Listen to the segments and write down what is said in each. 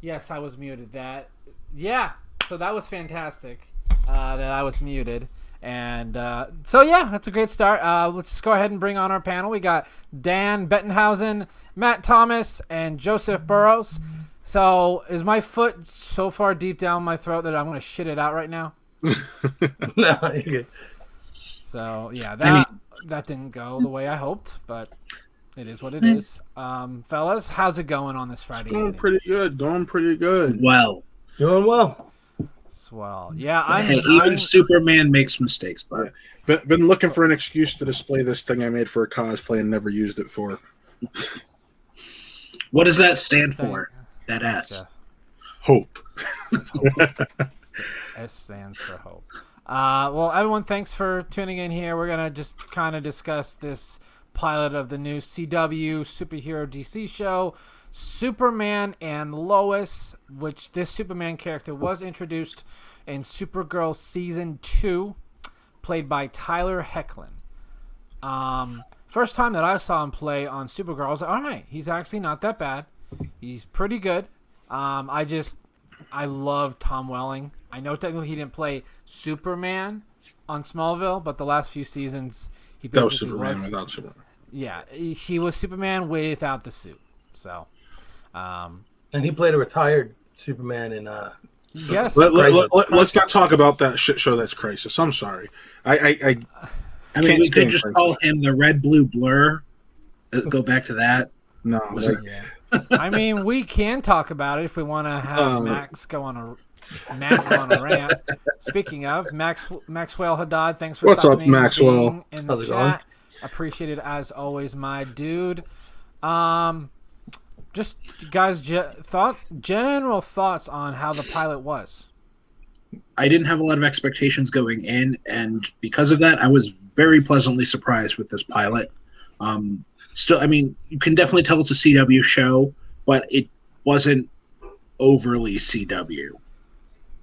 Yes, I was muted. So that was fantastic. That I was muted. And so, yeah, that's a great start. Let's just go ahead and bring on our panel. We got Dan Bettenhausen, Matt Thomas, and Joseph Burrows. So is my foot so far deep down my throat that I'm going to shit it out right now? No, you're good. So, yeah, that didn't go the way I hoped, but it is what it is. Fellas, how's it going on this Friday evening? Going pretty good. Well. Doing well. Swell. Yeah, even Superman makes mistakes, but been looking for an excuse to display this thing I made for a cosplay and never used it for. What does that stand for? That S. Hope. S stands for hope. Well, everyone, thanks for tuning in here. We're gonna just kind of discuss this pilot of the new CW superhero DC show, Superman and Lois, which this Superman character was introduced in Supergirl Season 2, played by Tyler Hoechlin. First time that I saw him play on Supergirl, I was like, all right, he's actually not that bad. He's pretty good. I love Tom Welling. I know technically he didn't play Superman on Smallville, but the last few seasons he basically was Superman without Superman. Yeah, he was Superman without the suit. So, and he played a retired Superman in yes. Let's not talk about that shit show that's Crisis. I'm sorry. I mean, we could just call him the Red Blue Blur. Go back to that. No. I mean, we can talk about it if we want to have Max go on a rant. Speaking of Maxwell Haddad, thanks for what's up, being Maxwell? In the chat. Appreciate it as always, my dude. Just guys, general thoughts on how the pilot was. I didn't have a lot of expectations going in, and because of that, I was very pleasantly surprised with this pilot. Still, I mean, you can definitely tell it's a CW show, but it wasn't overly CW,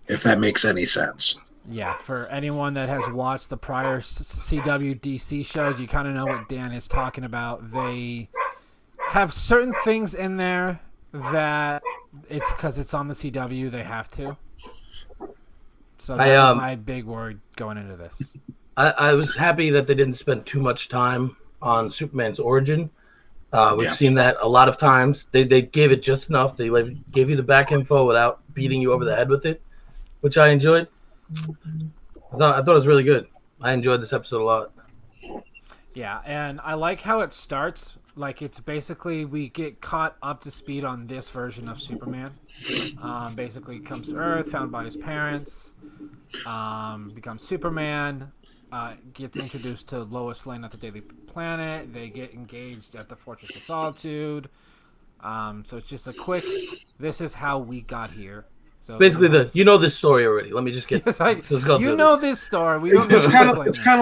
if that makes any sense. Yeah, for anyone that has watched the prior CW DC shows, you kind of know what Dan is talking about. They have certain things in there that it's because it's on the CW, they have to. So that's my big worry going into this. I was happy that they didn't spend too much time on Superman's origin. We've seen that a lot of times. They gave it just enough. They gave you the back info without beating you over the head with it, which I enjoyed. I thought it was really good. I enjoyed this episode a lot. Yeah, and I like how it starts. Like, it's basically we get caught up to speed on this version of Superman. Basically comes to Earth, found by his parents, becomes Superman, gets introduced to Lois Lane at the Daily Planet. They get engaged at the Fortress of Solitude. So it's just a quick, this is how we got here. So basically, you know this story already. Let me just get. Yes, this story. We don't it's kind of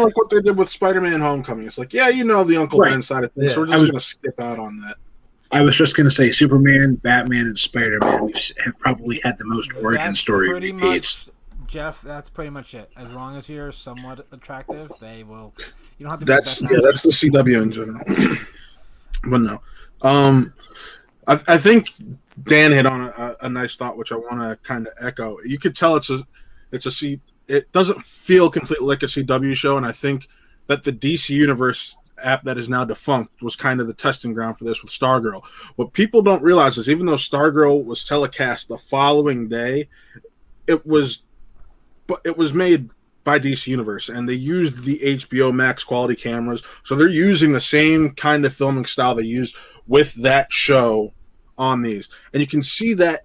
like what they did with Spider-Man: Homecoming. It's like, yeah, you know the Uncle Ben side of things, so we're just going to skip out on that. I was just going to say Superman, Batman, and Spider-Man have probably had the most origin story repeats. Jeff, that's pretty much it. As long as you're somewhat attractive, they will. You don't have to. That's the CW in general. But no, I think Dan hit on a nice thought, which I want to kind of echo. You could tell it doesn't feel completely like a CW show, and I think that the DC Universe app that is now defunct was kind of the testing ground for this with Stargirl. What people don't realize is even though Stargirl was telecast the following day, it was made by DC Universe, and they used the HBO Max quality cameras, so they're using the same kind of filming style they used with that show on these. And you can see that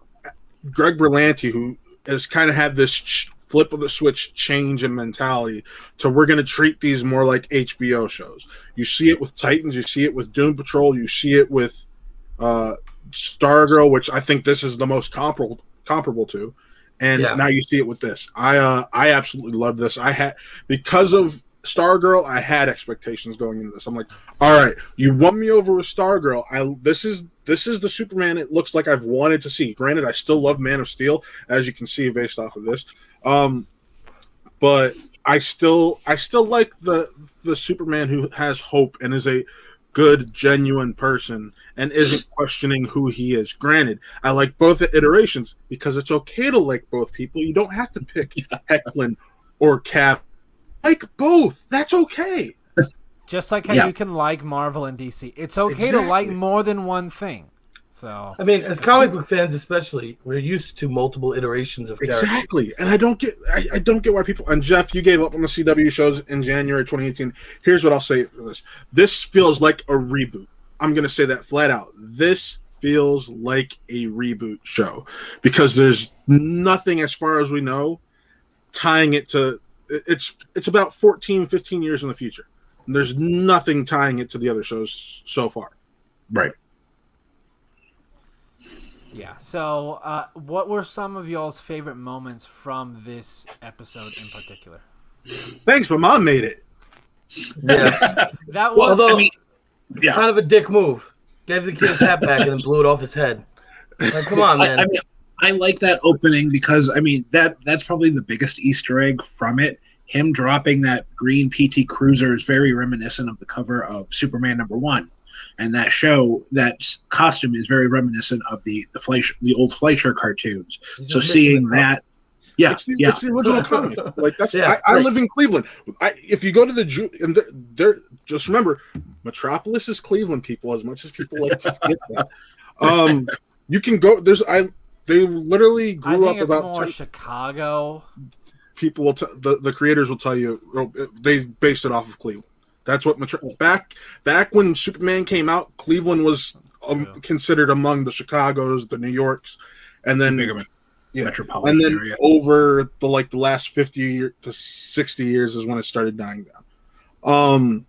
Greg Berlanti, who has kind of had this flip of the switch change in mentality to we're going to treat these more like HBO shows. You see it with Titans, you see it with Doom Patrol, you see it with Stargirl, which I think this is the most comparable to. And now you see it with this. I absolutely love this. Because of Stargirl, I had expectations going into this. I'm like, all right, you won me over with Stargirl. This is the Superman it looks like I've wanted to see. Granted, I still love Man of Steel, as you can see based off of this. But I still like the Superman who has hope and is a good, genuine person and isn't questioning who he is. Granted, I like both iterations because it's okay to like both people. You don't have to pick Hecklin or Cap. Like both. That's okay. Just like how you can like Marvel and DC. It's okay to like more than one thing. So I mean, as comic book fans especially, we're used to multiple iterations of characters. Exactly. And I don't get why people, and Jeff, you gave up on the CW shows in January 2018. Here's what I'll say for this. This feels like a reboot. I'm going to say that flat out. This feels like a reboot show because there's nothing, as far as we know, tying it to, it's about 14, 15 years in the future. And there's nothing tying it to the other shows so far. Right. Yeah. So, what were some of y'all's favorite moments from this episode in particular? Thanks, my mom made it. Yeah. That was, Although, kind of a dick move. Gave the kid his hat back and then blew it off his head. Like, come on, man. I like that opening because that's probably the biggest Easter egg from it. Him dropping that green PT Cruiser is very reminiscent of the cover of Superman #1. And that costume is very reminiscent of the old Fleischer cartoons. So seeing that, it's the original comic. Like that's I live in Cleveland. If you go to the and they're just remember, Metropolis is Cleveland, people. As much as people like to forget that, you can go. They literally grew up about more Chicago. People will the creators will tell you they based it off of Cleveland. That's what back when Superman came out, Cleveland was considered among the Chicagos, the New Yorks, and then metropolitan area. Over the last 50 to 60 years is when it started dying down.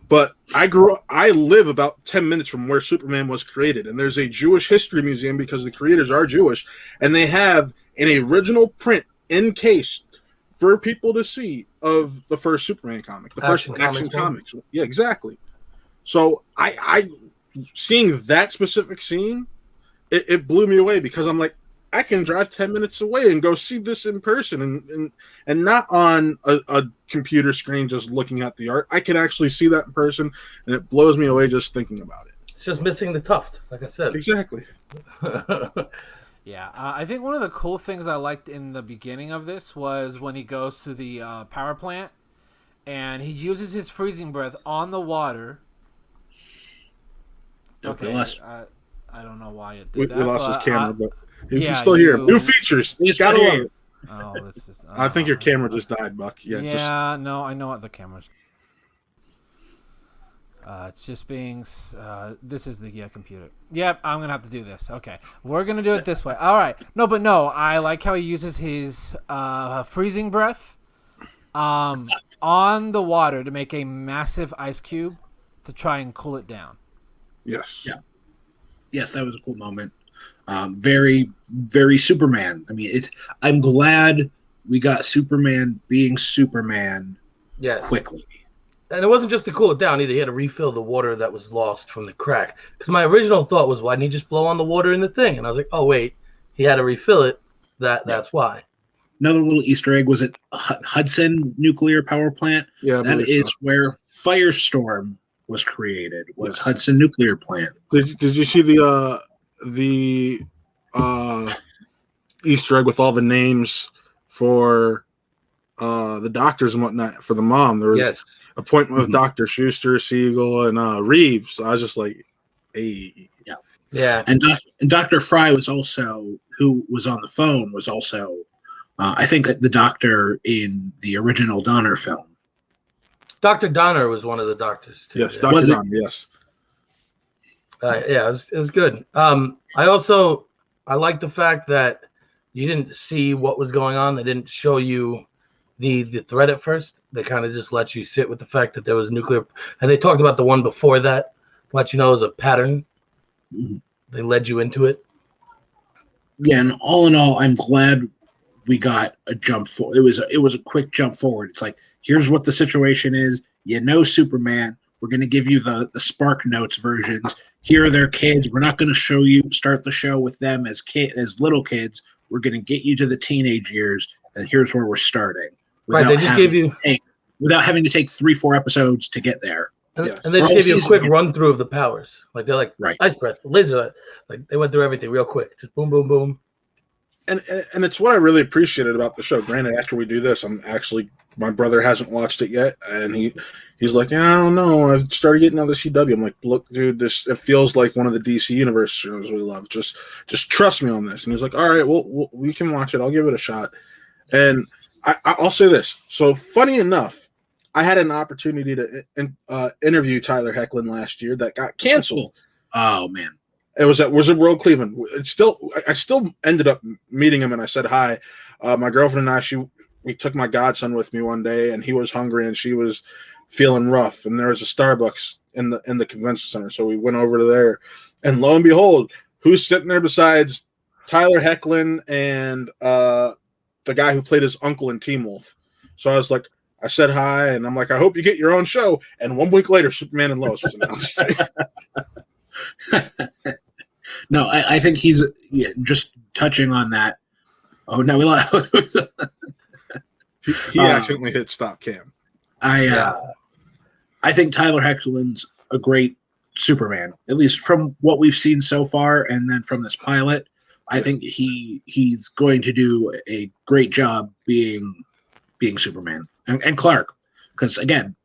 But I live about 10 minutes from where Superman was created, and there's a Jewish history museum because the creators are Jewish, and they have an original print encased for people to see of the first Superman comic, the first action comics. Yeah, exactly. So I seeing that specific scene, it blew me away because I'm like, I can drive 10 minutes away and go see this in person and not on a computer screen just looking at the art. I can actually see that in person, and it blows me away just thinking about it. It's just missing the tuft, like I said. Exactly. Yeah, I think one of the cool things I liked in the beginning of this was when he goes to the power plant and he uses his freezing breath on the water. Okay, I don't know why it did that. We lost his camera, but you can still hear him. New features. Gotta love it. Oh, this is. I think your camera just died, Buck. Yeah. No, I know what the camera's. It's just being. This is the computer. Yep, I'm gonna have to do this. Okay, we're gonna do it this way. All right. No. I like how he uses his freezing breath, on the water to make a massive ice cube to try and cool it down. Yes. Yeah. Yes, that was a cool moment. Very, very Superman. I mean, I'm glad we got Superman being Superman. Quickly. And it wasn't just to cool it down either. He had to refill the water that was lost from the crack. Because my original thought was, why didn't he just blow on the water in the thing? And I was like, oh, wait, he had to refill it. That's why. Another little Easter egg was at Hudson Nuclear Power Plant. Yeah, that is where Firestorm was created. Was Hudson Nuclear Plant. Did you see the Easter egg with all the names for the doctors and whatnot for the mom? There was appointment with Dr. Schuster, Siegel, and Reeves. So I was just like, hey. Yeah. And Dr. Fry was also, who was on the phone, was also, I think, the doctor in the original Donner film. Dr. Donner was one of the doctors, too. Yes, Dr. Donner, yes. It was good. I like the fact that you didn't see what was going on. They didn't show you the threat at first. They kind of just let you sit with the fact that there was nuclear. And they talked about the one before that, let you know it was a pattern. Mm-hmm. They led you into it. Yeah, and all in all, I'm glad we got a jump forward. It was a quick jump forward. It's like, here's what the situation is. Superman. We're going to give you the Spark Notes versions. Here are their kids. We're not going to start the show with them as little kids. We're going to get you to the teenage years, and here's where we're starting. Right, they just gave you without having to take 3-4 episodes to get there. And, Yes. and they just Whole gave you a season, quick yeah. run through of the powers. Like they're like Right. ice breath, laser. Like they went through everything real quick. Just boom, boom, boom. And it's what I really appreciated about the show. Granted, after we do this, my brother hasn't watched it yet, and he's like, yeah, I don't know. I started getting out of the CW. I'm like, look, dude, it feels like one of the DC Universe shows we love. Just trust me on this. And he's like, all right, well, we can watch it. I'll give it a shot. And I'll say this. So funny enough, I had an opportunity to interview Tyler Hoechlin last year that got canceled. Oh man. It was at World Cleveland. I still ended up meeting him, and I said hi. My girlfriend and I, we took my godson with me one day, and he was hungry, and she was feeling rough. And there was a Starbucks in the convention center, so we went over to there, and lo and behold, who's sitting there besides Tyler Hoechlin and the guy who played his uncle in Teen Wolf? So I said hi, and I'm like, I hope you get your own show. And 1 week later, Superman and Lois was announced. No, I think he's just touching on that. Oh no, we lost. he accidentally hit stop cam. I think Tyler Hoechlin's a great Superman, at least from what we've seen so far, and then from this pilot. I think he's going to do a great job being Superman and Clark, because again,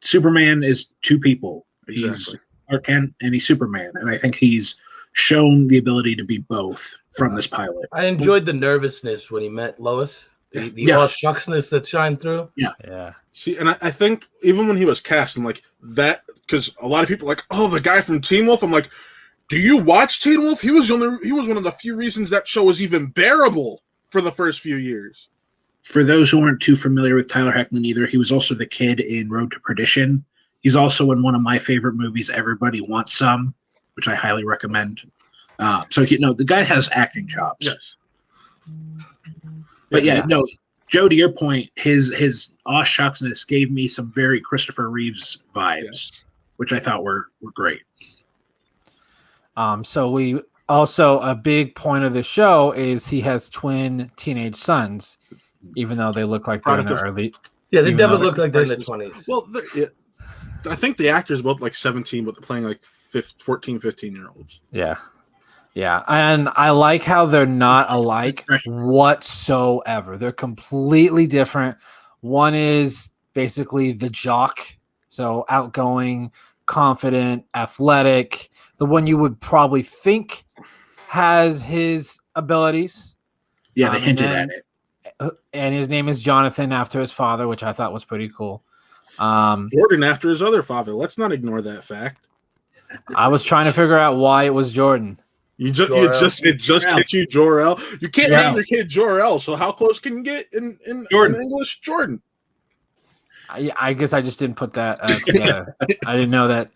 Superman is two people. Exactly. He's Clark Kent and he's Superman, and I think he's shown the ability to be both from this pilot. I enjoyed the nervousness when he met Lois. The all shucksness that shined through. Yeah. See, and I think even when he was cast, I'm like that, because a lot of people are like, oh, the guy from Teen Wolf. I'm like, do you watch Teen Wolf? He was one of the few reasons that show was even bearable for the first few years. For those who aren't too familiar with Tyler Hoechlin either, he was also the kid in Road to Perdition. He's also in one of my favorite movies, Everybody Wants Some, which I highly recommend. So the guy has acting chops. Yes. But no, Joe, to your point, his aw shucksness gave me some very Christopher Reeves vibes, which I thought were great. So we also, a big point of the show is he has twin teenage sons, even though they look like they're in their early. Yeah, they even never though look like they're in their 20s. Well, I think the actors both like 17, but they're playing like 14, 15-year-olds. Yeah. Yeah. And I like how they're not alike whatsoever. They're completely different. One is basically the jock, so outgoing, confident, athletic, the one you would probably think has his abilities. Yeah, they hinted at it. And his name is Jonathan, after his father, which I thought was pretty cool. Jordan after his other father. Let's not ignore that fact. I was trying to figure out why it was Jordan. It just hit you, Jor-El. You can't name your kid Jor-El, so how close can you get in English? Jordan. I guess I just didn't put that together. I didn't know that.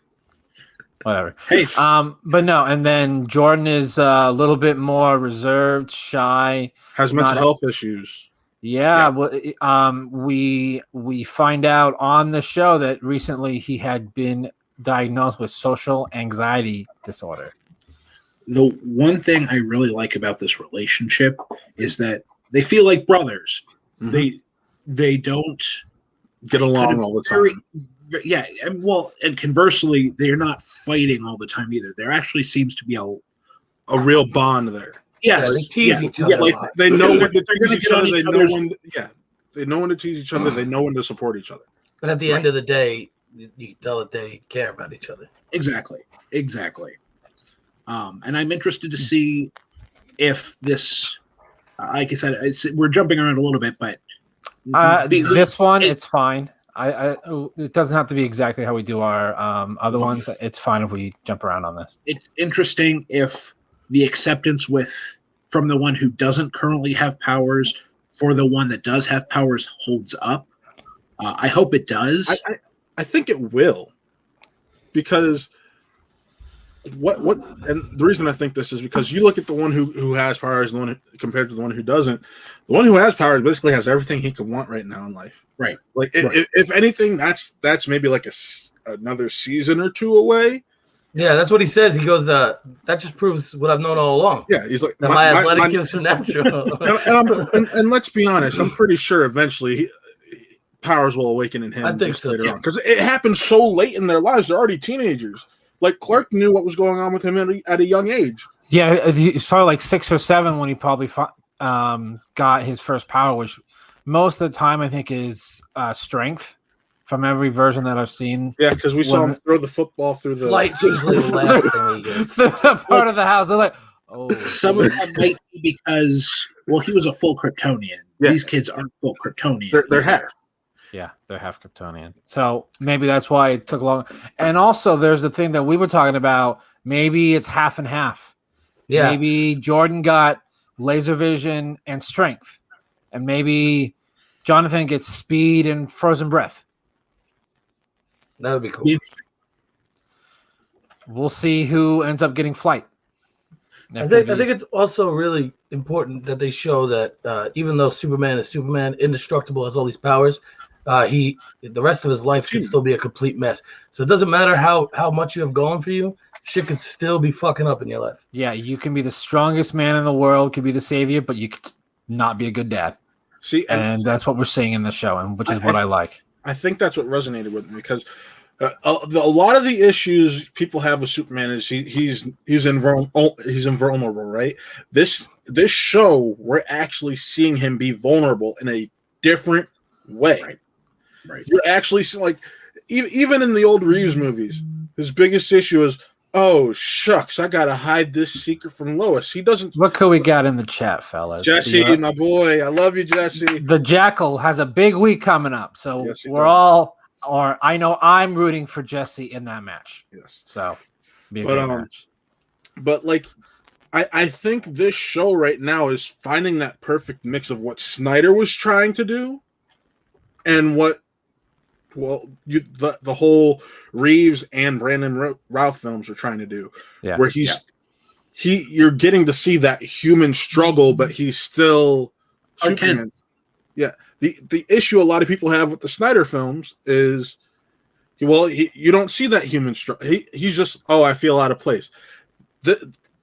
Whatever. Hey. But no, and then Jordan is a little bit more reserved, shy. Has mental health issues. Yeah. We find out on the show that recently he had been diagnosed with social anxiety disorder. The one thing I really like about this relationship is that they feel like brothers. Mm-hmm. They don't get along all the time. And conversely, they're not fighting all the time either. There actually seems to be a real bond there. Yes, they tease each other. Like they know when to tease each other. They know when. Yeah, they know when to tease each other. They know when to support each other. But at the end of the day, you tell that they care about each other. Exactly. And I'm interested to see if this, like I said, we're jumping around a little bit, but it's fine. It doesn't have to be exactly how we do our other ones. It's fine if we jump around on this. It's interesting if the acceptance from the one who doesn't currently have powers for the one that does have powers holds up. I hope it does. I think it will, because what and the reason I think this is because you look at the one who has powers and the one compared to the one who doesn't. The one who has powers basically has everything he could want right now in life. Right. Like if anything, that's maybe like another season or two away. Yeah, that's what he says. He goes, that just proves what I've known all along. Yeah, he's like, my athletic gifts are natural. and let's be honest, I'm pretty sure eventually powers will awaken in him. I think so, later on, because it happens so late in their lives. They're already teenagers. Like Clark knew what was going on with him at a young age. Yeah, he's probably like 6 or 7 when he probably got his first power, which most of the time I think is strength from every version that I've seen. Yeah, because we saw him throw the football through the flight. Usually the last thing he gets. The part of the house. They're like, oh. Some of that might be because, well, he was a full Kryptonian. Yeah. These kids aren't full Kryptonian. They're half. Yeah, they're half Kryptonian. So maybe that's why it took long. And also, there's the thing that we were talking about. Maybe it's half and half. Yeah. Maybe Jordan got laser vision and strength. And maybe Jonathan gets speed and frozen breath. That would be cool. We'll see who ends up getting flight. I think it's also really important that they show that even though Superman is Superman, indestructible, has all these powers, the rest of his life can still be a complete mess. So it doesn't matter how much you have going for you, shit can still be fucking up in your life. Yeah, you can be the strongest man in the world, could be the savior, but you could not be a good dad. See, and that's what we're seeing in the show, and which is what I like. I think that's what resonated with me because a lot of the issues people have with Superman is he's invulnerable, right? This show, we're actually seeing him be vulnerable in a different way. Right. You're actually like even in the old Reeves movies, his biggest issue is, oh shucks, I gotta hide this secret from Lois. He doesn't. What could we got in the chat, fellas? Jesse, my boy, I love you, Jesse. The Jackal has a big week coming up, so yes, I know I'm rooting for Jesse in that match. Yes. So, be a good match. But like, I think this show right now is finding that perfect mix of what Snyder was trying to do, and what, the whole Reeves and Brandon Routh films are trying to do. Yeah. Where you're getting to see that human struggle, but he's still Superman. Yeah. The issue a lot of people have with the Snyder films is, you don't see that human struggle. He's just, I feel out of place.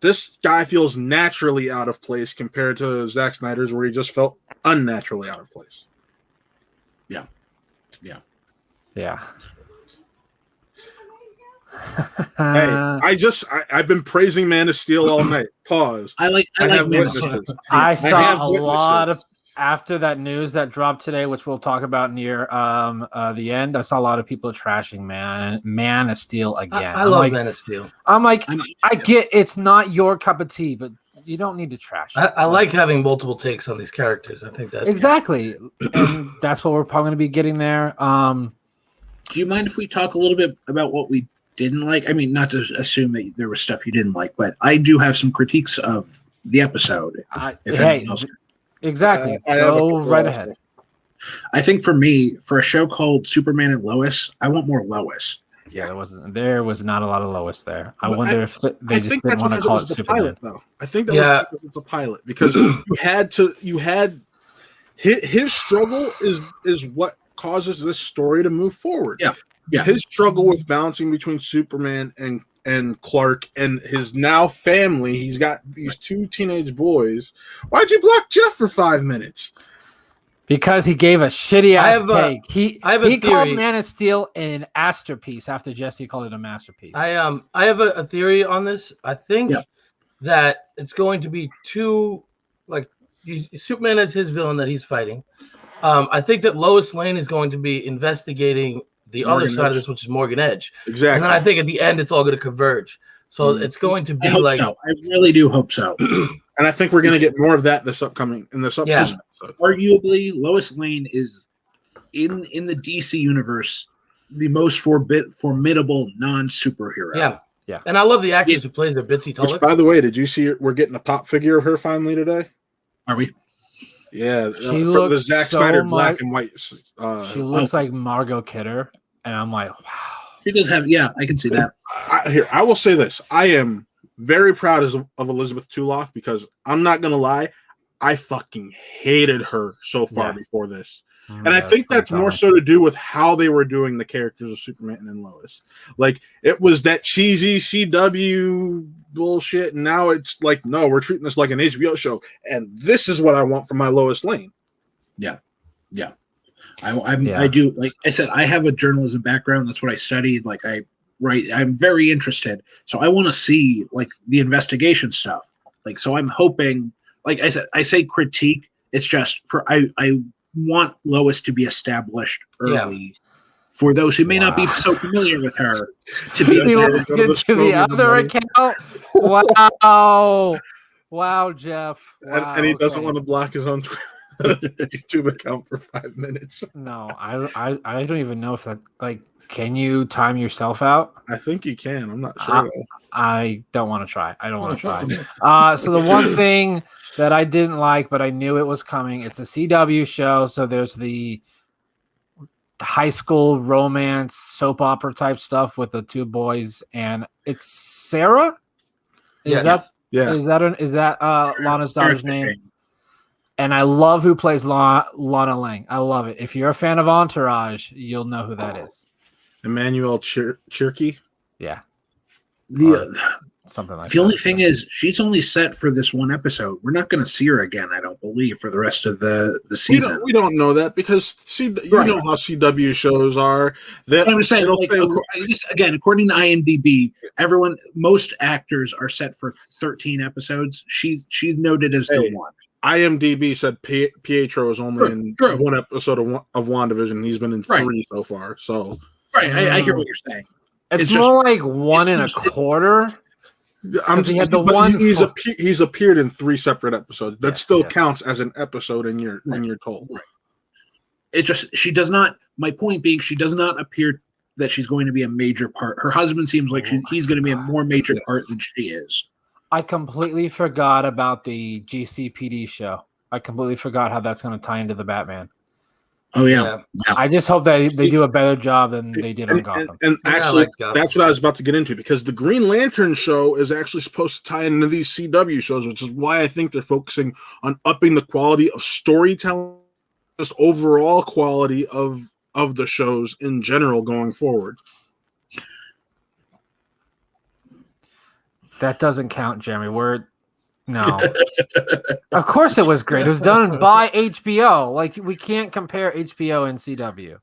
This guy feels naturally out of place compared to Zack Snyder's, where he just felt unnaturally out of place. Yeah. Yeah. Hey, I've been praising Man of Steel all night. Pause. I like Man of Steel. I saw a lot of, after that news that dropped today, which we'll talk about near the end. I saw a lot of people trashing Man of Steel again. I love Man of Steel. I'm like, I get it's not your cup of tea, but you don't need to trash it. I like having multiple takes on these characters. I think that exactly, and that's what we're probably going to be getting there. Do you mind if we talk a little bit about what we didn't like? I mean, not to assume that there was stuff you didn't like, but I do have some critiques of the episode. Exactly. Go right ahead. I think for me, for a show called Superman and Lois, I want more Lois. Yeah, there was not a lot of Lois there. I wonder if they just didn't want to call it Superman. Pilot, though. I think that was a pilot because you had his struggle is what causes this story to move forward. Yeah. His struggle with balancing between Superman and Clark and his now family. He's got these 2 teenage boys. Why'd you block Jeff for 5 minutes? Because he gave a shitty ass take. He theory. Called Man of Steel an masterpiece after Jesse called it a masterpiece. I have a theory on this. I think that it's going to be Superman is his villain that he's fighting. I think that Lois Lane is going to be investigating the other side of this, which is Morgan Edge. Exactly. And then I think at the end it's all going to converge. So it's going to be I really do hope so. And I think we're going to get more of that in this upcoming episode. Arguably, Lois Lane is in the DC universe the most formidable non-superhero. Yeah. And I love the actress who plays her, Bitsy Tulloch. Which, by the way, did you see we're getting a pop figure of her finally today? Are we? Yeah, from the Zack Snyder black and white. She looks like Margot Kidder, and I'm like, wow. She does have, I can see that. I will say this: I am very proud of Elizabeth Tulloch because I'm not gonna lie, I fucking hated her so far before this. And I think that's more so to do with how they were doing the characters of Superman and Lois. Like, it was that cheesy CW bullshit, and now it's like, no, we're treating this like an HBO show, and this is what I want from my Lois Lane. Yeah. I do, like I said, I have a journalism background. That's what I studied. Like I'm very interested. So I want to see like the investigation stuff. Like, so I'm hoping, like I said, I say critique. It's just I want Lois to be established early. Yeah. For those who may not be so familiar with her, to be to the other account. Wow, Jeff. Wow, and he doesn't want to block his own YouTube account for 5 minutes. No, I don't even know if that, like, can you time yourself out? I think you can. I'm not sure. I don't want to try. I don't want to try. So the one thing that I didn't like, but I knew it was coming, it's a CW show. So there's the high school romance soap opera type stuff with the two boys, and it's Sarah. Is that Lana's daughter's name? And I love who plays Lana Lang. I love it. If you're a fan of Entourage, you'll know who that is. Emmanuel Chirky. Yeah. Something like that. The only thing is, she's only set for this one episode. We're not going to see her again, I don't believe, for the rest of the season. We don't know that because you know how CW shows are. I'm just saying, again, according to IMDb, most actors are set for 13 episodes. She's noted as the one. IMDb said Pietro is only in one episode of WandaVision. He's been in 3 so far. So I hear what you're saying. It's more like 1 1/4. He's appeared in 3 separate episodes. That still counts as an episode in your total. Right. It's just she does not. My point being, she does not appear that she's going to be a major part. Her husband seems like he's going to be a more major part than she is. I completely forgot about the GCPD show. I completely forgot how that's going to tie into the Batman. Oh, yeah. I just hope that they do a better job than they did on Gotham. And actually, that's what I was about to get into, because the Green Lantern show is actually supposed to tie into these CW shows, which is why I think they're focusing on upping the quality of storytelling, just overall quality of the shows in general going forward. That doesn't count, Jeremy. No. Of course it was great. It was done by HBO. Like, we can't compare HBO and CW.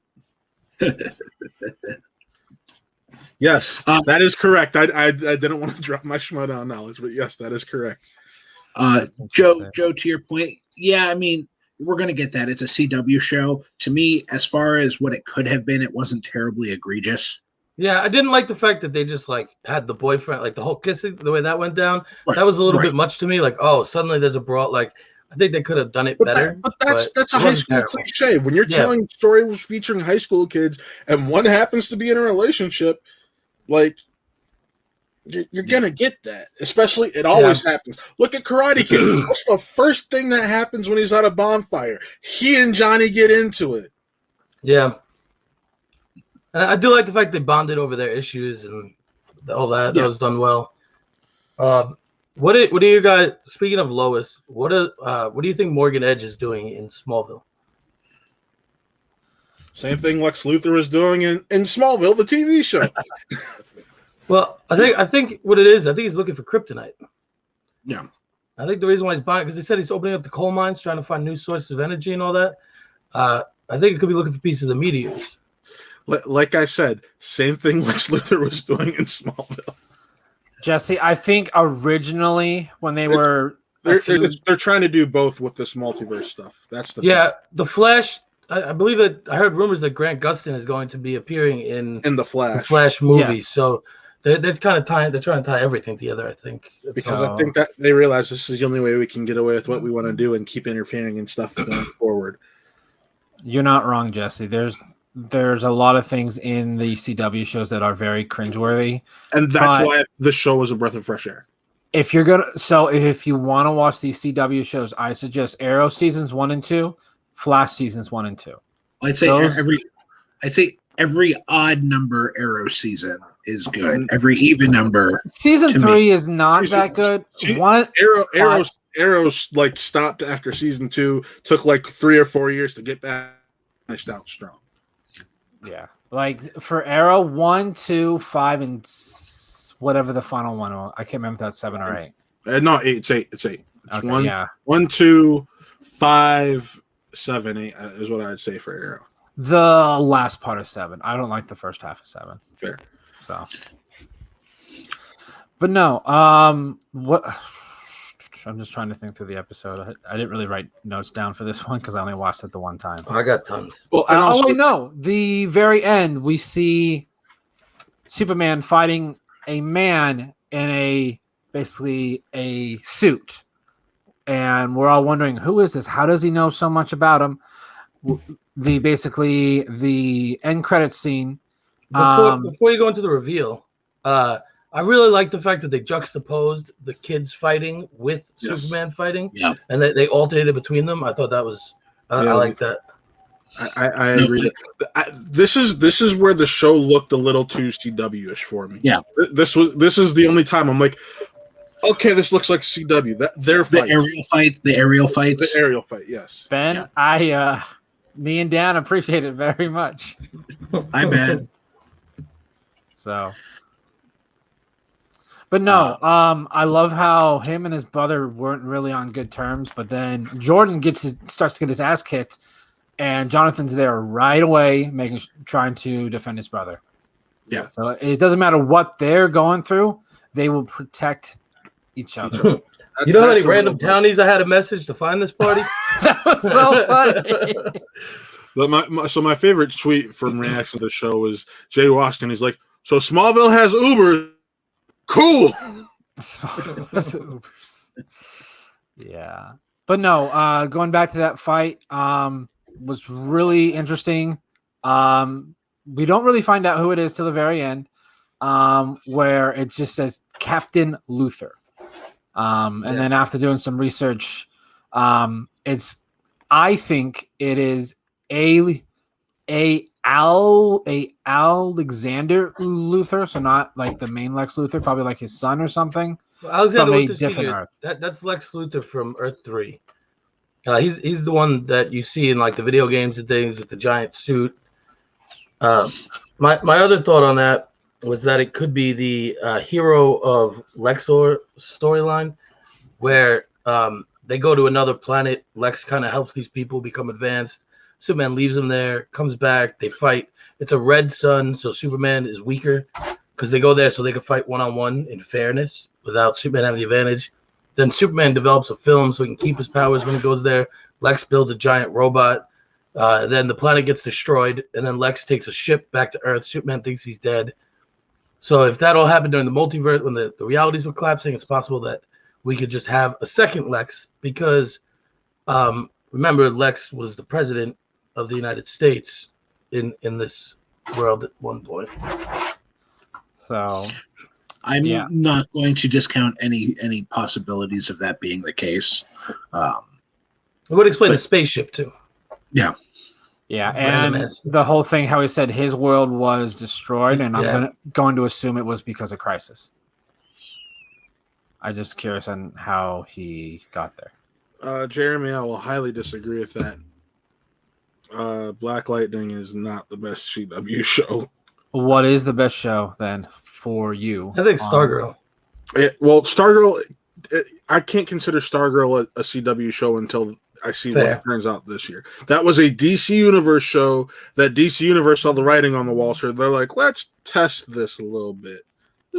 Yes, that is correct. I didn't want to drop my Schmoe down knowledge, but yes, that is correct. Joe, to your point, yeah, I mean, we're going to get that. It's a CW show. To me, as far as what it could have been, it wasn't terribly egregious. Yeah, I didn't like the fact that they just had the boyfriend, like the whole kissing, the way that went down. Right. That was a little bit much to me. Like, oh, suddenly there's a brawl. Like, I think they could have done it better. But that's a high school cliche. When you're telling stories featuring high school kids and one happens to be in a relationship, like, you're gonna get that. Especially, it always happens. Look at Karate Kid. What's the first thing that happens when he's at a bonfire? He and Johnny get into it. Yeah. And I do like the fact they bonded over their issues and all that. That was done well. What are you guys? Speaking of Lois, what do you think Morgan Edge is doing in Smallville? Same thing Lex Luthor was doing in Smallville, the TV show. Well, I think what it is, I think he's looking for kryptonite. Yeah. I think the reason why he's buying, because he said he's opening up the coal mines, trying to find new sources of energy and all that. I think it could be looking for pieces of meteors. Like I said, same thing Lex Luthor was doing in Smallville. Jesse, I think originally when they're trying to do both with this multiverse stuff. That's the thing. The Flash. I believe that I heard rumors that Grant Gustin is going to be appearing in the Flash movie. Yes. So they're kind of trying to tie everything together. I think because I think that they realize this is the only way we can get away with what we want to do and keep interfering in stuff going forward. You're not wrong, Jesse. There's a lot of things in the CW shows that are very cringeworthy. And that's why the show was a breath of fresh air. If you want to watch these CW shows, I suggest Arrow seasons 1 and 2, Flash seasons 1 and 2. I'd say every odd number Arrow season is good. Every even number. Season 3 is not that good. Arrow's like stopped after season 2, took like 3 or 4 years to get back, finished out strong. Yeah, like for Arrow 1, 2, 5, and whatever the final one. I can't remember if that's 7 or 8. No, 8. It's 8. It's okay, 1, 2, 5, 7, 8 is what I'd say for Arrow. The last part of 7. I don't like the first half of 7. Fair. So, but no. What? I'm just trying to think through the episode. I didn't really write notes down for this one because I only watched it the one time. I got tons. Well, and also, wait, no. The very end, we see Superman fighting a man in basically a suit. And we're all wondering, who is this? How does he know so much about him? The end credits scene. Before you go into the reveal, I really like the fact that they juxtaposed the kids fighting with Superman fighting, and they alternated between them. I thought that was I like that. I agree. This is where the show looked a little too CW-ish for me. Yeah, this is the only time I'm like, okay, this looks like CW. The aerial fight. Yes, Ben, me and Dan appreciate it very much. I bet. So, but no, I love how him and his brother weren't really on good terms. But then Jordan starts to get his ass kicked, and Jonathan's there right away, trying to defend his brother. Yeah. So it doesn't matter what they're going through; they will protect each other. You know how many random townies I had a message to find this party? That was so funny. So my favorite tweet from reaction to the show was Jay Washington. He's like, "So Smallville has Uber, cool." Yeah, but no. Going back to that fight, was really interesting. We don't really find out who it is till the very end, where it just says Captain Luthor. And then after doing some research, I think it is Alexander Luthor, so not like the main Lex Luthor, probably like his son or something. Well, Alexander from a Luthor's different Earth. That's Lex Luthor from Earth 3. He's the one that you see in like the video games and things with the giant suit. My other thought on that was that it could be the hero of Lexor storyline, where they go to another planet. Lex kind of helps these people become advanced. Superman leaves them there, comes back, they fight. It's a red sun, so Superman is weaker because they go there so they can fight one-on-one in fairness without Superman having the advantage. Then Superman develops a film so he can keep his powers when he goes there. Lex builds a giant robot. Then the planet gets destroyed, and then Lex takes a ship back to Earth. Superman thinks he's dead. So if that all happened during the multiverse, when the realities were collapsing, it's possible that we could just have a second Lex because, remember, Lex was the president of the United States in this world at one point. So I'm not going to discount any possibilities of that being the case. It would explain the spaceship too. Yeah. Yeah, and the whole thing, how he said his world was destroyed, and I'm going to assume it was because of Crisis. I'm just curious on how he got there. Jeremy, I will highly disagree with that. Black Lightning is not the best CW show. What is the best show then for you? I think Stargirl. Stargirl, I can't consider Stargirl a CW show until I see what it turns out this year. That was a DC Universe show that DC Universe saw the writing on the wall. So they're like, let's test this a little bit.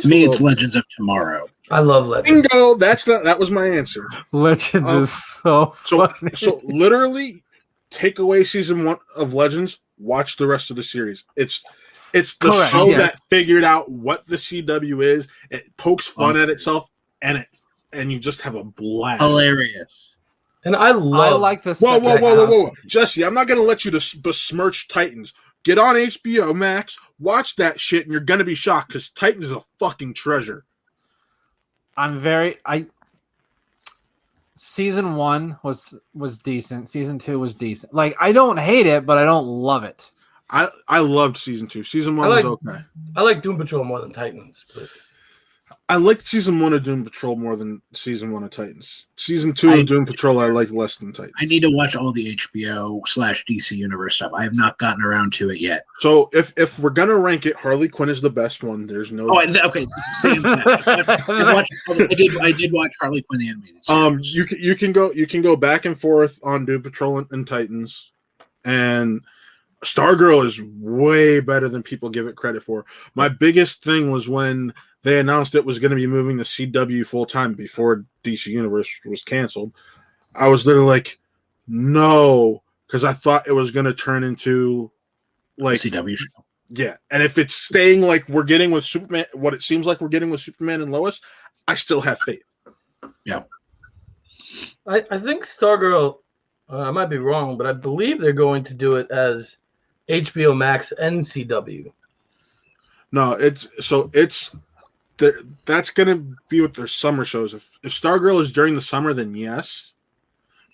To me, it's Legends of Tomorrow. I love Legends. Bingo! That was my answer. Legends is so funny. So literally, take away season 1 of Legends, watch the rest of the series. It's the show that figured out what the CW is. It pokes fun at itself, and you just have a blast. Hilarious. And I like this. Whoa. Jesse, I'm not going to let you besmirch Titans. Get on HBO Max, watch that shit, and you're going to be shocked because Titans is a fucking treasure. Season 1 was decent. Season 2 was decent. Like, I don't hate it, but I don't love it. I loved season 2. Season 1 was okay. I like Doom Patrol more than Titans, but I liked season 1 of Doom Patrol more than season 1 of Titans. Season 2 of Doom Patrol I liked less than Titans. I need to watch all the HBO/DC Universe stuff. I have not gotten around to it yet. So if we're gonna rank it, Harley Quinn is the best one. There's no. Oh, okay. Same I did watch Harley Quinn the animated series. You can go back and forth on Doom Patrol and Titans, and Stargirl is way better than people give it credit for. My biggest thing was when they announced it was going to be moving to CW full time before DC Universe was canceled. I was literally like, no, because I thought it was going to turn into like CW show. Yeah, and if it's staying like we're getting with Superman, what it seems like we're getting with Superman and Lois, I still have faith. Yeah, I think Stargirl, I might be wrong, but I believe they're going to do it as HBO Max and CW. No, that's gonna be with their summer shows. If Stargirl is during the summer, then yes.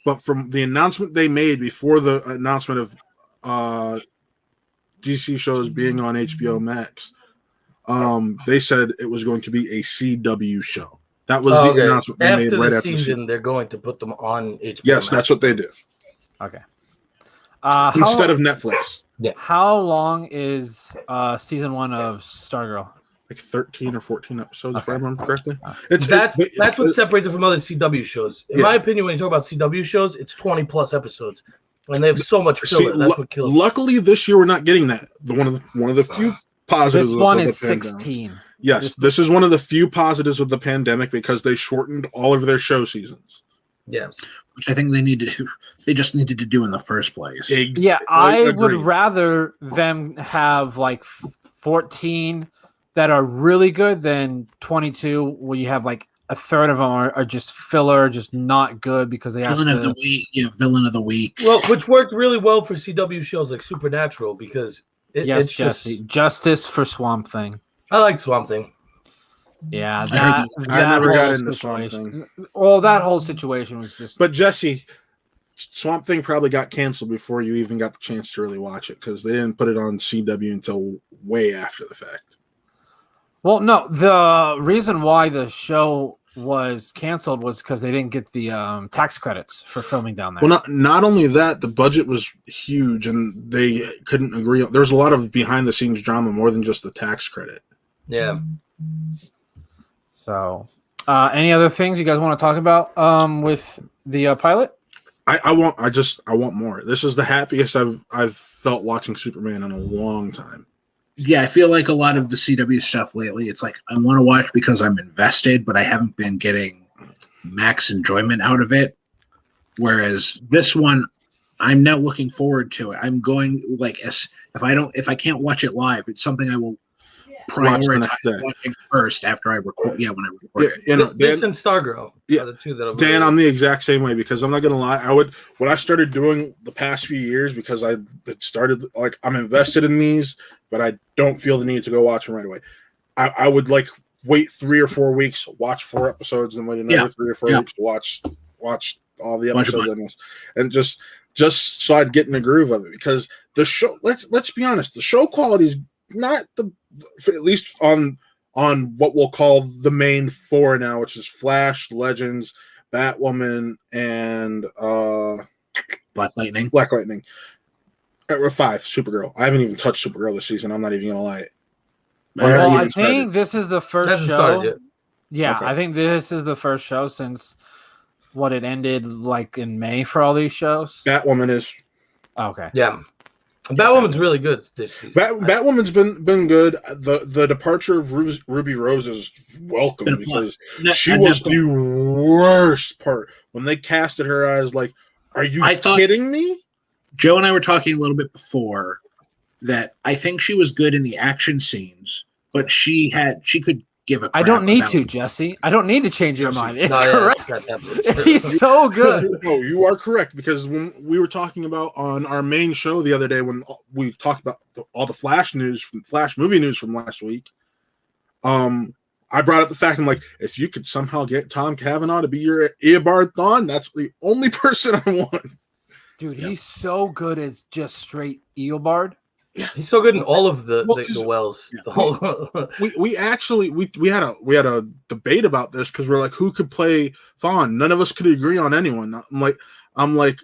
But from the announcement they made before the announcement of DC shows being on HBO Max, they said it was going to be a CW show. That was the announcement they made right after the season. They're going to put them on HBO. Yes, Max. that's what they do. Okay. Instead of Netflix. Yeah. How long is season 1 of Stargirl? Like 13 or 14 episodes, if I remember correctly. That's what separates it from other CW shows. In my opinion, when you talk about CW shows, it's 20 plus episodes, and they have so much filler. That's what kills. Luckily, this year we're not getting that. One of the few positives. This one is 16. Yes, this is one of the few positives of the pandemic because they shortened all of their show seasons. Yeah, which I think they need to do. They just needed to do in the first place. Yeah, I would rather them have like 14 that are really good than 22 where you have like a third of them are just filler, just not good because they villain of the week. Yeah, villain of the week. Well, which worked really well for CW shows like Supernatural because it's Jesse, justice for Swamp Thing. I like Swamp Thing. Yeah, I never got into Swamp Thing. Well, that whole situation was just. But Jesse, Swamp Thing probably got canceled before you even got the chance to really watch it because they didn't put it on CW until way after the fact. Well, no, the reason why the show was canceled was because they didn't get the tax credits for filming down there. Well, not only that, the budget was huge and they couldn't agree. There was a lot of behind-the-scenes drama more than just the tax credit. Yeah. So, any other things you guys want to talk about with the pilot? I want more. This is the happiest I've felt watching Superman in a long time. Yeah, I feel like a lot of the CW stuff lately, it's like I want to watch because I'm invested, but I haven't been getting max enjoyment out of it. Whereas this one, I'm now looking forward to it. I'm going like if I can't watch it live, it's something I will prioritize watching first after I record. Yeah, when I record it. This and Stargirl. Yeah, the two that Dan, I'm the exact same way because I'm not gonna lie. When I started doing the past few years because it started like I'm invested in these, but I don't feel the need to go watch them right away. I would like wait 3 or 4 weeks, watch 4 episodes, and wait another 3 or 4 weeks to watch all the episodes on this, and just so I'd get in the groove of it because the show. Let's be honest, the show quality is not at least on what we'll call the main 4 now, which is Flash, Legends, Batwoman, and Black Lightning. 5, Supergirl. I haven't even touched Supergirl this season. I'm not even gonna lie. Well, I think this is the first show. Yeah, okay. I think this is the first show since it ended like in May for all these shows. Batwoman is okay. Yeah. Batwoman's really good this season. Batwoman's been good. The departure of Ruby Rose is welcome because she was the worst part. When they casted her, I was like, "Are you kidding me?" Joe and I were talking a little bit before that I think she was good in the action scenes, but she could give a crap. I don't need about to, Jesse. I don't need to change your mind. It's correct. He's so good. No, you are correct because when we were talking about on our main show the other day when we talked about all the Flash movie news from last week, I brought up the fact I'm like, if you could somehow get Tom Cavanaugh to be your Eobard Thawne, that's the only person I want. Dude, he's so good as just straight Eobard. Yeah. He's so good in all of the wells. Yeah. The whole we actually had a debate about this because we're like, who could play Thawne? None of us could agree on anyone. I'm like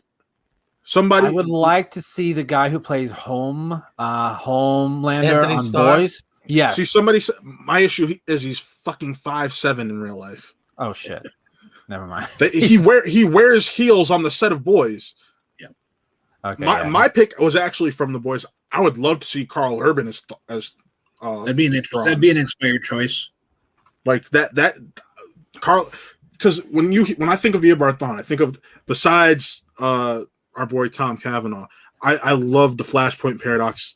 somebody. I would like to see the guy who plays Homelander Anthony on Starr. Boys. Yes. See, somebody said my issue is he's fucking 5'7" in real life. Oh shit. Never mind. He wears heels on the set of Boys. Okay, my pick was actually from The Boys. I would love to see Carl Urban as That'd be an inspired choice. like that Carl, because when I think of Eobard Thawne, I think of, besides our boy Tom Cavanaugh, I love the Flashpoint Paradox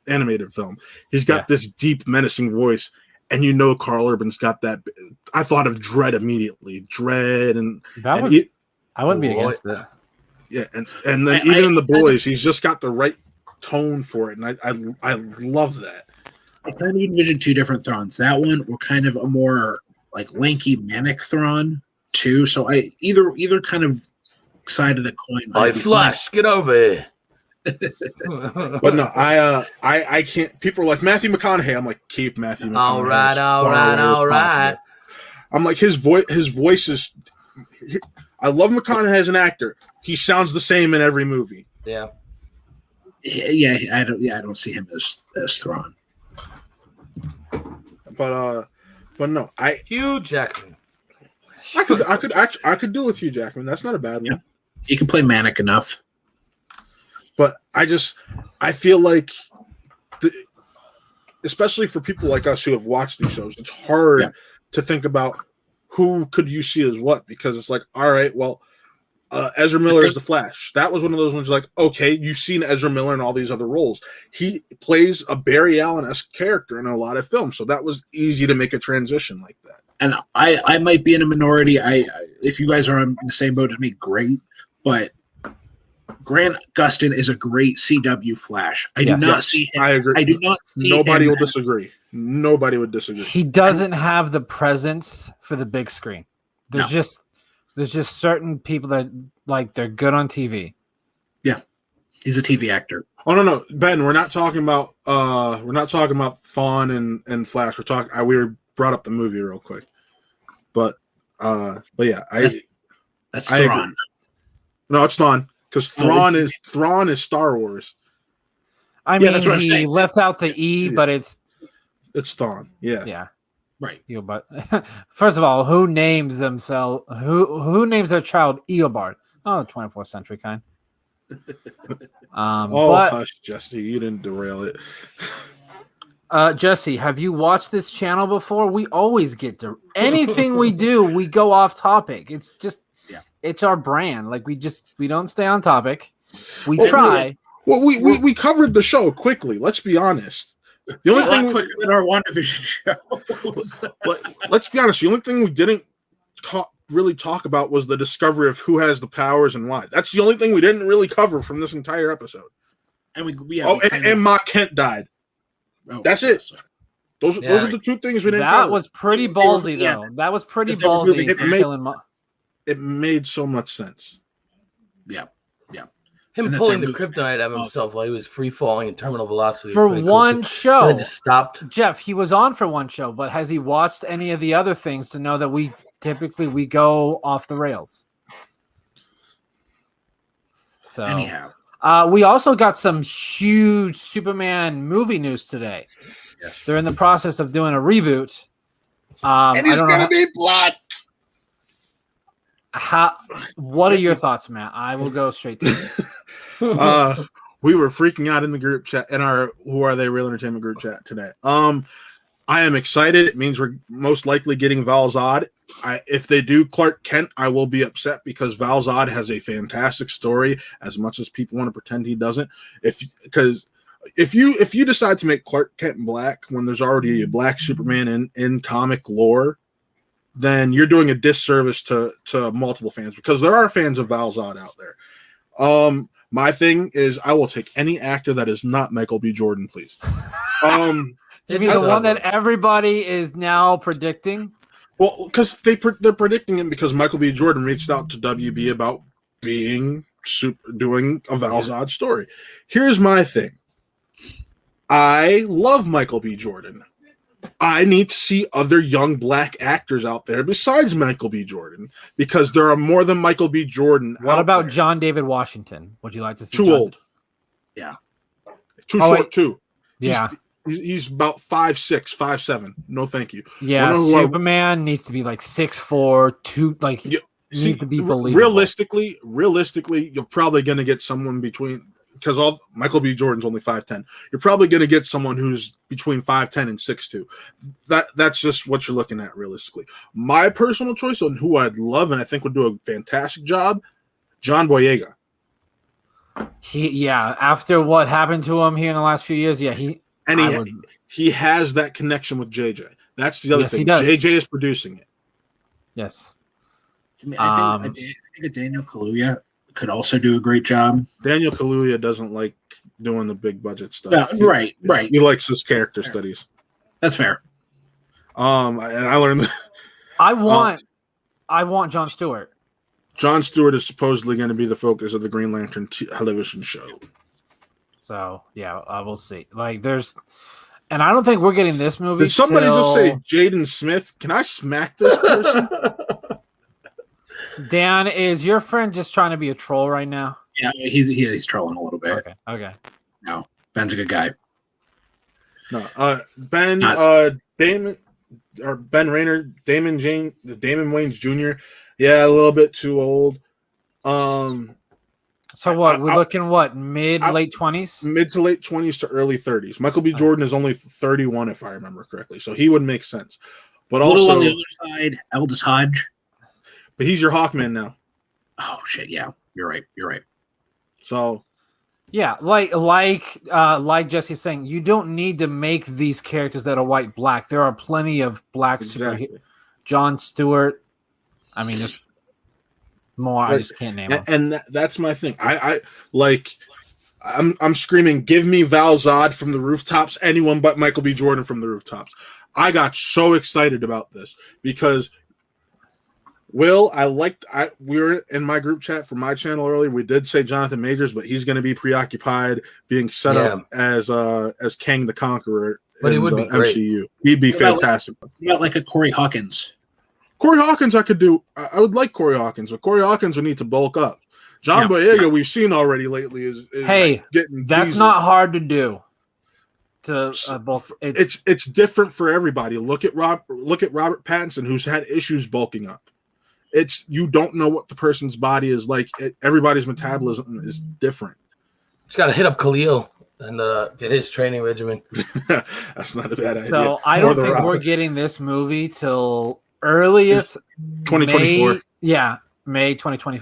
animated film. He's got this deep, menacing voice, and Carl Urban's got that. I thought of Dredd immediately. Dredd I wouldn't be against it. Yeah, and then even in The Boys, he's just got the right tone for it, and I love that. I kind of envision two different Thrawns. That one, or kind of a more like lanky, manic Thrawn too. So either kind of side of the coin. Hey, Flash, get over here. But no, I can't. People are like Matthew McConaughey. I'm like, keep Matthew McConaughey. All right. I'm like, his voice is. I love McConaughey as an actor. He sounds the same in every movie. Yeah. Yeah, I don't see him as Thrawn. But no, Hugh Jackman. I could do with Hugh Jackman. That's not a bad one. Yeah. He can play manic enough. But I feel like, especially for people like us who have watched these shows, it's hard to think about who could you see as what, because it's like, all right, well, Ezra Miller is the Flash. That was one of those ones like, okay, you've seen Ezra Miller in all these other roles. He plays a Barry Allen-esque character in a lot of films, so that was easy to make a transition like that. And I might be in a minority. If you guys are on the same boat as me, great. But Grant Gustin is a great CW Flash. I do not see him. I agree. I do not see Nobody him will disagree. Nobody would disagree. He doesn't have the presence for the big screen. There's just certain people that like they're good on TV. Yeah, he's a TV actor. Oh no, Ben, we're not talking about Thawne and Flash. We're talking. We brought up the movie real quick, but yeah, that's Thrawn. No, it's Thawne, because Thrawn is Star Wars. I mean, that's what I'm he saying. left out the E, but it's Thawne. Yeah. Right. But first of all, who names themselves? Who names their child Eobard? Oh, the 24th century kind. Hush, Jesse, you didn't derail it. Jesse, have you watched this channel before? We always get to anything we do, we go off topic. It's just, it's our brand. Like we don't stay on topic. We try. Well, we covered the show quickly. Let's be honest. The only thing quicker than our WandaVision show. Let's be honest. The only thing we didn't really talk about was the discovery of who has the powers and why. That's the only thing we didn't really cover from this entire episode. And Ma Kent died. Oh, that's it. Those are the two things we didn't cover. That was pretty ballsy, though. That was pretty ballsy. It made so much sense. Yeah. Him pulling the kryptonite out of himself while he was free falling in terminal velocity. For one show. And just stopped. Jeff, he was on for one show, but has he watched any of the other things to know that we typically go off the rails? So anyhow. We also got some huge Superman movie news today. Yes. They're in the process of doing a reboot. And he's going to be black. What are your thoughts, Matt? I will go straight to you. We were freaking out in the group chat, in our Who Are They Real Entertainment group chat today. I am excited. It means we're most likely getting Val Zod. If they do Clark Kent, I will be upset because Val Zod has a fantastic story, as much as people want to pretend he doesn't. Because if you decide to make Clark Kent black when there's already a black Superman in comic lore, then you're doing a disservice to multiple fans, because there are fans of Val Zod out there. My thing is, I will take any actor that is not Michael B. Jordan, please. You mean the one that everybody is now predicting? Well, because they're predicting him because Michael B. Jordan reached out to WB about doing a Val Zod story. Here's my thing. I love Michael B. Jordan. I need to see other young black actors out there besides Michael B. Jordan, because there are more than Michael B. Jordan. What about John David Washington? Would you like to see? Too old. Yeah. Too short too. Yeah. He's about 5'6", 5'7". No, thank you. Yeah, Superman needs to be like 6'4", 2. Like, needs to be believable. Realistically, you're probably going to get someone between because all Michael B. Jordan's only 5'10", you're probably going to get someone who's between 5'10" and 6'2". That's just what you're looking at realistically. My personal choice on who I'd love and I think would do a fantastic job, John Boyega. After what happened to him here in the last few years, he has that connection with JJ. That's the other thing. JJ is producing it. Yes. I think a Daniel Kaluuya could also do a great job. Daniel Kaluuya doesn't like doing the big budget stuff. Yeah, right. He likes his character studies. That's fair. And I learned that I want Jon Stewart. Jon Stewart is supposedly going to be the focus of the Green Lantern television show. So we'll see. And I don't think we're getting this movie. Did somebody just say Jaden Smith? Can I smack this person? Dan, is your friend just trying to be a troll right now? Yeah, he's trolling a little bit. Okay. No, Ben's a good guy. No, Ben Rayner, Damon Wayans Jr. Yeah, a little bit too old. So what? We're looking late 20s? Mid to late 20s to early 30s. Michael B. Jordan is only 31, if I remember correctly, so he would make sense. But also on the other side, Aldous Hodge. But he's your Hawkman now. Oh shit! Yeah, you're right. So, yeah, like Jesse's saying, you don't need to make these characters that are white black. There are plenty of black superheroes. Jon Stewart. I mean, there's more. I just can't name them. And that's my thing. I'm screaming, give me Val Zod from the rooftops. Anyone but Michael B. Jordan from the rooftops. I got so excited about this because. Will, we were in my group chat for my channel earlier. We did say Jonathan Majors, but he's going to be preoccupied being set up as Kang the Conqueror in the MCU. He'd be fantastic. Like a Corey Hawkins. Corey Hawkins, I could do. I would like Corey Hawkins, but Corey Hawkins would need to bulk up. John Boyega, we've seen already lately, is getting. That's not hard to do. It's different for everybody. Look at Robert Pattinson, who's had issues bulking up. You don't know what the person's body is like. Everybody's metabolism is different. Just got to hit up Khalil and get his training regimen. That's not a bad idea. So I don't think we're getting this movie till earliest 2024. May 2020.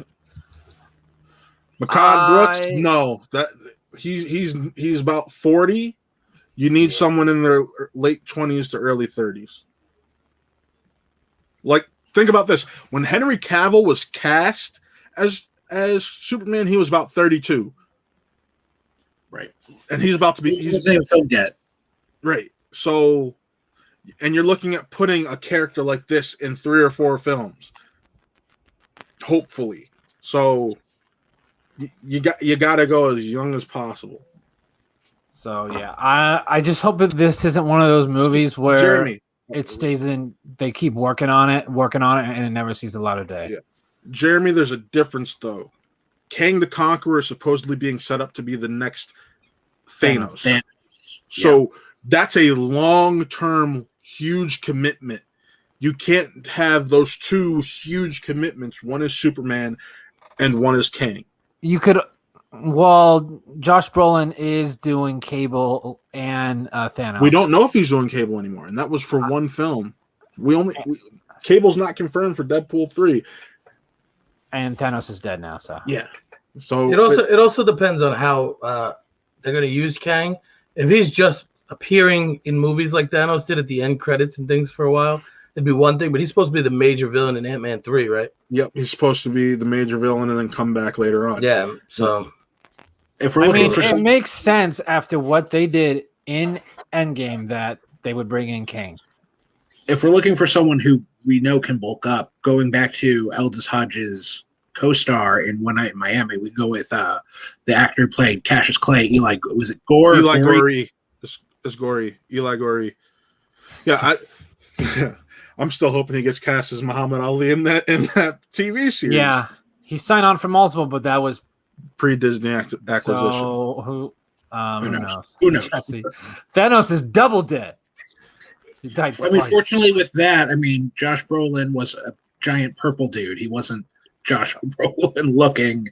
Makad Brooks, no, that he's about 40. You need someone in their late 20s to early 30s. Think about this. When Henry Cavill was cast as Superman, he was about 32. Right. And he's about to be... He hasn't even filmed yet. Right. So... And you're looking at putting a character like this in 3 or 4 films. Hopefully. So... You got to go as young as possible. So, I just hope that this isn't one of those movies where... Jeremy... It stays in. They keep working on it, and it never sees the light of day. Yeah. Jeremy, there's a difference though. Kang the Conqueror is supposedly being set up to be the next Thanos. So that's a long-term, huge commitment. You can't have those two huge commitments. One is Superman, and one is Kang. You could. Well, Josh Brolin is doing Cable and Thanos. We don't know if he's doing Cable anymore, and that was for one film. Cable's not confirmed for Deadpool 3, and Thanos is dead now. So so it also depends on how they're going to use Kang. If he's just appearing in movies like Thanos did at the end credits and things for a while, it'd be one thing. But he's supposed to be the major villain in Ant-Man 3, right? Yep, he's supposed to be the major villain and then come back later on. Yeah, so. If we're looking for it makes sense after what they did in Endgame that they would bring in Kang. If we're looking for someone who we know can bulk up, going back to Aldous Hodge's co-star in One Night in Miami, we go with the actor who played Cassius Clay. Was it Gore? Eli Gorey. It's Gorey. Eli Gorey. Yeah, I'm still hoping he gets cast as Muhammad Ali in that TV series. Yeah, he signed on for multiple, but that was pre-Disney acquisition. So who knows? Who knows? Thanos is double dead. He died twice. Fortunately with that, Josh Brolin was a giant purple dude. He wasn't Josh Brolin looking.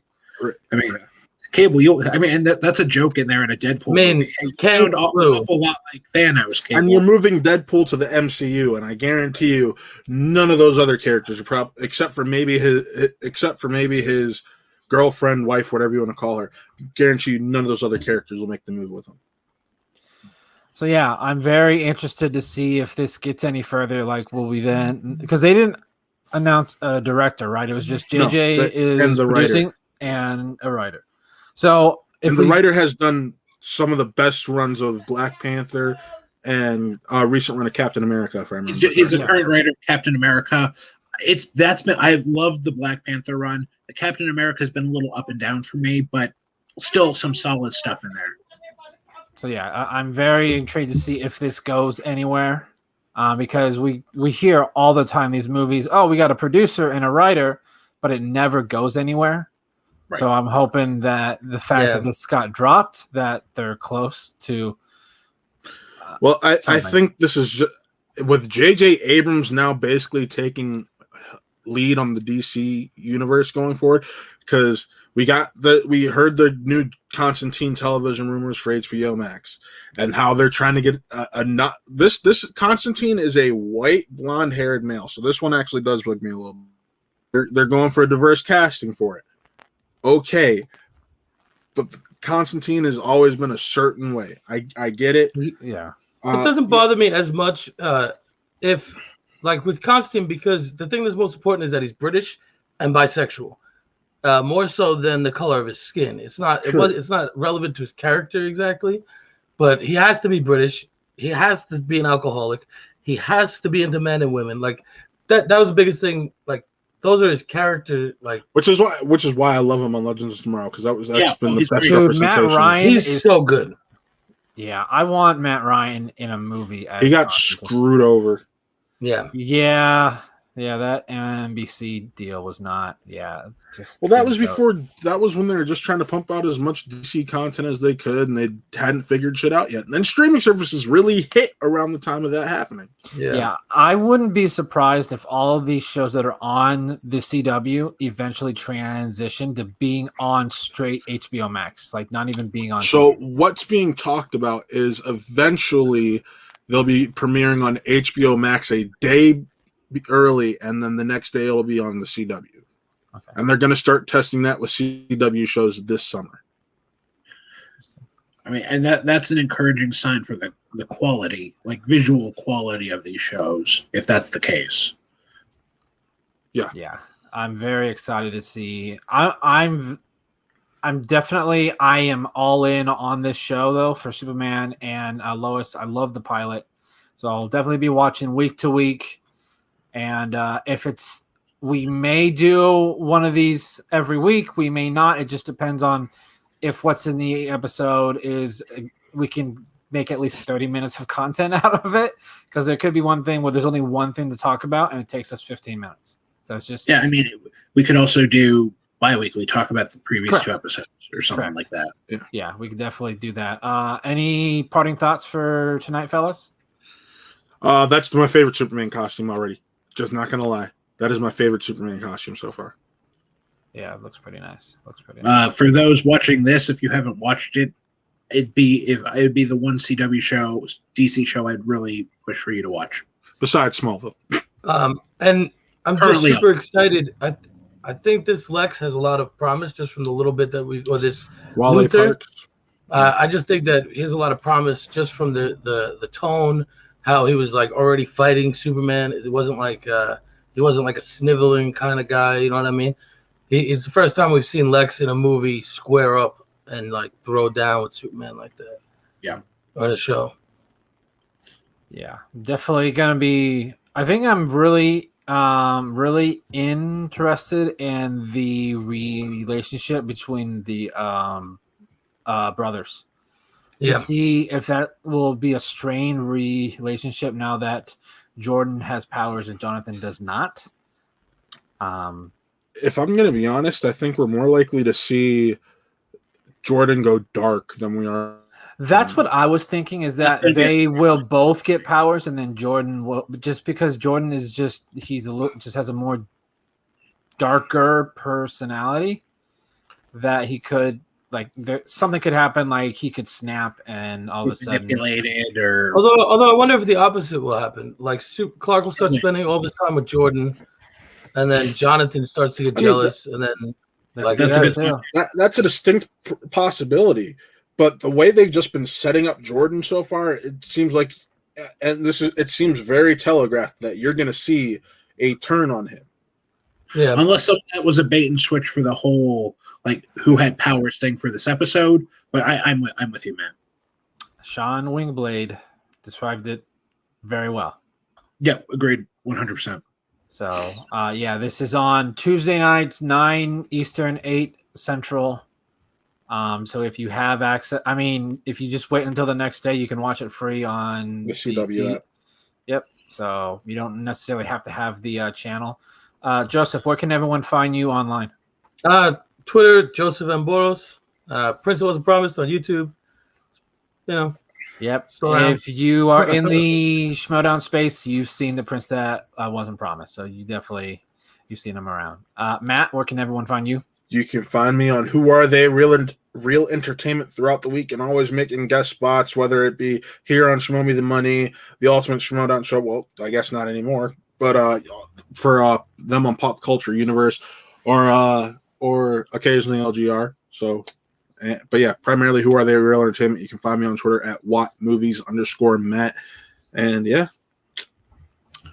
Cable, and that's a joke in there in a Deadpool I mean, movie. You Kang sound an awful lot like Thanos, Cable. And you're moving Deadpool to the MCU, and I guarantee you, none of those other characters are except for maybe his girlfriend, wife, whatever you want to call her. Guarantee you, none of those other characters will make the movie with him. So yeah, I'm very interested to see if this gets any further. Like, will we then? Because they didn't announce a director, right? It was just JJ is the producing writer. and a writer. So the writer has done some of the best runs of Black Panther and a recent run of Captain America. If I remember, he's the current writer of Captain America. I've loved the Black Panther run. The Captain America has been a little up and down for me, but still some solid stuff in there. So yeah, I'm very intrigued to see if this goes anywhere, because we hear all the time these movies. Oh, we got a producer and a writer, but it never goes anywhere. Right. So I'm hoping that the fact that this got dropped, that they're close to. Well, I think this is just, with J.J. Abrams now basically taking lead on the DC universe going forward, because we heard the new Constantine television rumors for HBO Max, and how they're trying to get this Constantine is a white blonde haired male, so this one actually does bug me a little bit. They're going for a diverse casting for it. Okay, but Constantine has always been a certain way. I get it. Yeah, it doesn't bother me as much if, like, with Constantine, because the thing that's most important is that he's British and bisexual. More so than the color of his skin. It's not relevant to his character exactly, but he has to be British. He has to be an alcoholic. He has to be into men and women. Like that was the biggest thing. Like, those are his character. Like, which is why I love him on Legends of Tomorrow, because that's been the best representation. Matt Ryan he's so good. Yeah, I want Matt Ryan in a movie. He got screwed over. Yeah. That NBC deal was not. Yeah, just that was before. That was when they were just trying to pump out as much DC content as they could, and they hadn't figured shit out yet. And then streaming services really hit around the time of that happening. Yeah, I wouldn't be surprised if all of these shows that are on the CW eventually transition to being on straight HBO Max, like not even being on. So what's being talked about is eventually they'll be premiering on HBO Max a day early, and then the next day it'll be on the CW. Okay. And they're going to start testing that with CW shows this summer. I mean, and that's an encouraging sign for the quality, like visual quality of these shows, if that's the case. Yeah, I'm very excited to see. I'm definitely all in on this show though for Superman and Lois. I love the pilot, so I'll definitely be watching week to week. And we may do one of these every week. We may not. It just depends on if what's in the episode is we can make at least 30 minutes of content out of it. Because there could be one thing where there's only one thing to talk about and it takes us 15 minutes. So it's just. Yeah, I mean, we could also do bi-weekly, talk about the previous two episodes or something like that. Yeah, we could definitely do that. Any parting thoughts for tonight, fellas? That's my favorite Superman costume already. Just not gonna lie, that is my favorite Superman costume so far. Yeah, it looks pretty nice. For those watching this, if you haven't watched it, it'd be the one CW show, DC show I'd really push for you to watch. Besides Smallville. And I'm just super excited. I think this Lex has a lot of promise just from the little bit that this Luther. I just think that he has a lot of promise just from the tone. How he was like already fighting Superman. It wasn't like he wasn't like a sniveling kind of guy. You know what I mean? It's the first time we've seen Lex in a movie square up and like throw down with Superman like that. Yeah, on a show. Yeah, definitely gonna be. I think I'm really interested in the relationship between the brothers. To see if that will be a strained relationship now that Jordan has powers and Jonathan does not. If I'm going to be honest, I think we're more likely to see Jordan go dark than we are. That's what I was thinking, is that they will both get powers, and then Jordan will, just because Jordan is just has a more darker personality, that he could like there something could happen, like he could snap and all of a sudden manipulated, or Although I wonder if the opposite will happen. Like Clark will start spending all his time with Jordan, and then Jonathan starts to get jealous, and then like that's a good thing. That's a distinct possibility. But the way they've just been setting up Jordan so far, it seems like, and it seems very telegraphed that you're going to see a turn on him. Yeah, unless that was a bait and switch for the whole like who had powers thing for this episode. But I'm with you, Matt. Sean Wingblade described it very well. Yep, agreed, 100%. So, yeah, this is on Tuesday nights, 9 Eastern, 8 Central. So if you have access, I mean, if you just wait until the next day, you can watch it free on The CW app. Yep. So you don't necessarily have to have the channel. Joseph, where can everyone find you online? Twitter, Joseph Amboros. Prince Wasn't Promised on YouTube. You know. Yep. So, if you are in the Schmoedown space, you've seen the Prince that wasn't promised. So you've seen him around. Matt, where can everyone find you? You can find me on Who Are They Real Entertainment throughout the week, and always making guest spots, whether it be here on Schmoe Me the Money, the Ultimate Schmoedown Show. Well, I guess not anymore, but for them on Pop Culture Universe, or occasionally LGR. So, but yeah, primarily Who Are They Real Entertainment. You can find me on Twitter at WattMovies_Matt, and yeah.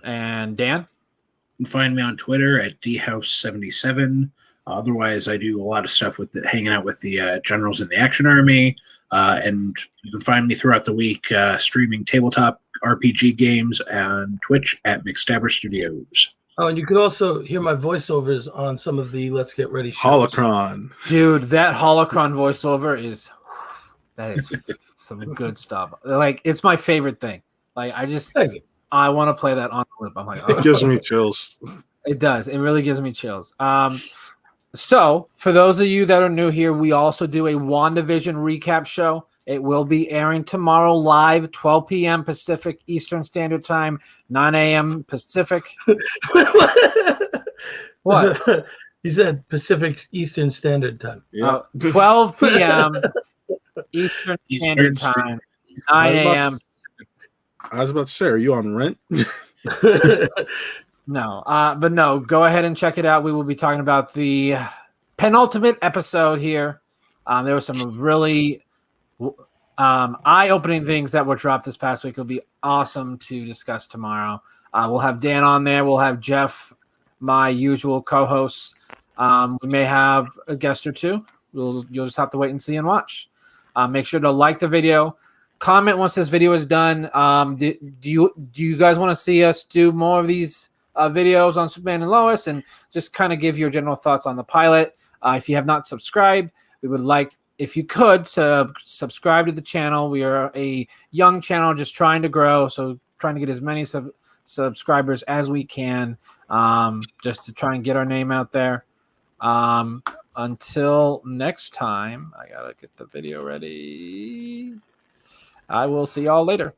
And Dan, You can find me on Twitter at dhouse77. Otherwise, I do a lot of stuff with hanging out with the generals in the Action Army, and you can find me throughout the week streaming tabletop RPG games on Twitch at McStabber Studios. Oh, and you could also hear my voiceovers on some of the Let's Get Ready shows. Holocron. dude, that Holocron voiceover is some good stuff. Like, it's my favorite thing. Like, I want to play that on the loop. I'm like, It gives me chills. It does. It really gives me chills. So, for those of you that are new here, we also do a WandaVision recap show. It will be airing tomorrow live, 12 p.m. Pacific Eastern Standard Time, 9 a.m. Pacific. What? You said Pacific Eastern Standard Time. Yeah. 12 p.m. Eastern Standard Time, 9 a.m. I was about to say, are you on rent? No, but no, go ahead and check it out. We will be talking about the penultimate episode here. There were some really eye-opening things that were dropped this past week. It'll be awesome to discuss tomorrow. We'll have Dan on there. We'll have Jeff, my usual co-host. We may have a guest or two. You'll just have to wait and see and watch. Make sure to like the video. Comment once this video is done. Do you guys want to see us do more of these videos on Superman and Lois, and just kind of give your general thoughts on the pilot? If you have not subscribed, we would like, if you could, subscribe to the channel. We are a young channel just trying to grow, so trying to get as many subscribers as we can, just to try and get our name out there. Until next time, I gotta get the video ready. I will see y'all later.